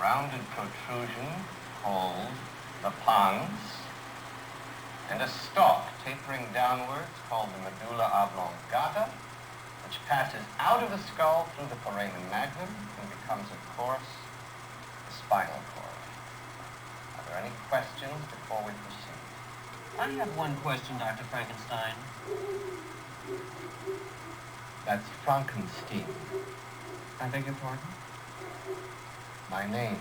rounded protrusion called the pons, and a stalk tapering downwards called the medulla oblongata, which passes out of the skull through the foramen magnum and becomes, of course, the spinal cord. Are there any questions before we proceed? I have one question, Dr. Frankenstein. That's Frankenstein. I beg your pardon? My name,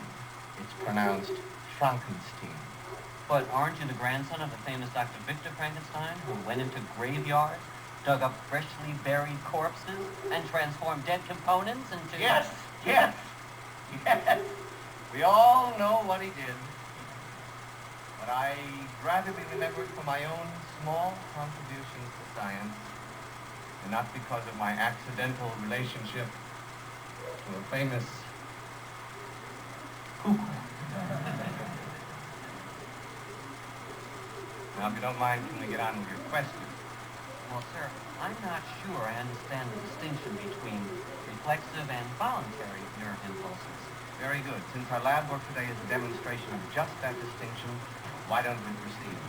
it's pronounced Frankenstein. But aren't you the grandson of the famous Dr. Victor Frankenstein, who went into graveyards, dug up freshly buried corpses, and transformed dead components into... Yes! We all know what he did. But I'd rather be remembered for my own small contributions to science, and not because of my accidental relationship to a famous cuckoo. Now, if you don't mind, can we get on with your question? Well, sir, I'm not sure I understand the distinction between reflexive and voluntary nerve impulses. Very good. Since our lab work today is a demonstration of just that distinction, why don't we proceed?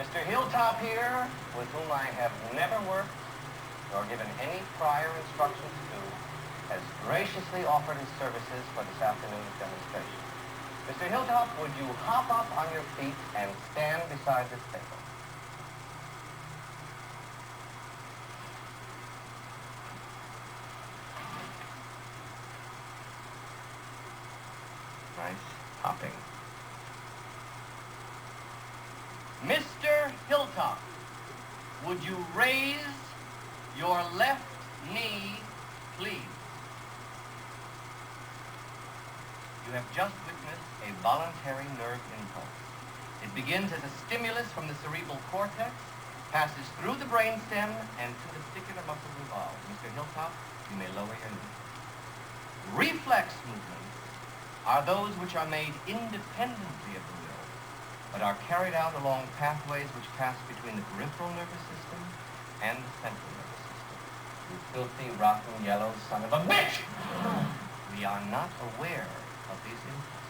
Mr. Hilltop here, with whom I have never worked nor given any prior instructions to, has graciously offered his services for this afternoon's demonstration. Mr. Hilltop, would you hop up on your feet and stand beside this table? Nice hopping. Mr. Hilltop, would you raise your left knee, please? You have just witnessed a voluntary nerve impulse. It begins as a stimulus from the cerebral cortex, passes through the brainstem, and to the particular muscles involved. Mr. Hilltop, you may lower your knee. Reflex movements are those which are made independently of the will, but are carried out along pathways which pass between the peripheral nervous system and the central nervous system. You filthy, rotten, yellow son of a bitch! We are not aware of these impulses.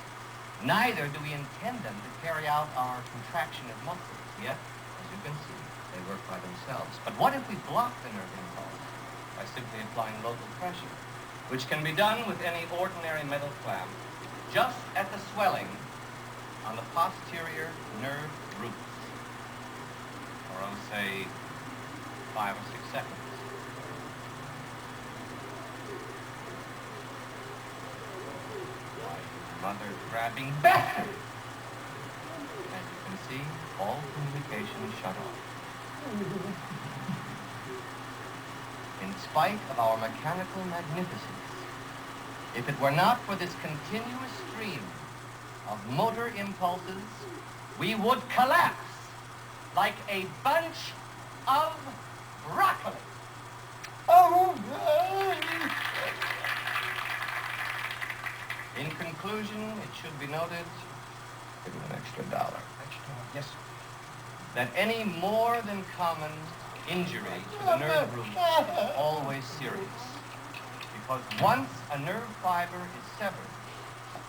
Neither do we intend them to carry out our contraction of muscles. Yet, as you can see, they work by themselves. But what if we block the nerve impulse by simply applying local pressure, which can be done with any ordinary metal clamp, just at the swelling on the posterior nerve roots, for, say, 5 or 6 seconds. Mother grabbing bastard! As you can see, all communication is shut off. In spite of our mechanical magnificence, if it were not for this continuous stream of motor impulses, we would collapse like a bunch of broccoli. Oh, in conclusion, it should be noted, give me an extra $1. Yes, sir. That any more than common injury to the nerve root is always serious. Because once a nerve fiber is severed,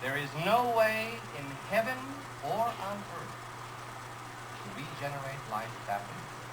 there is no way in heaven or on earth to regenerate life back into it.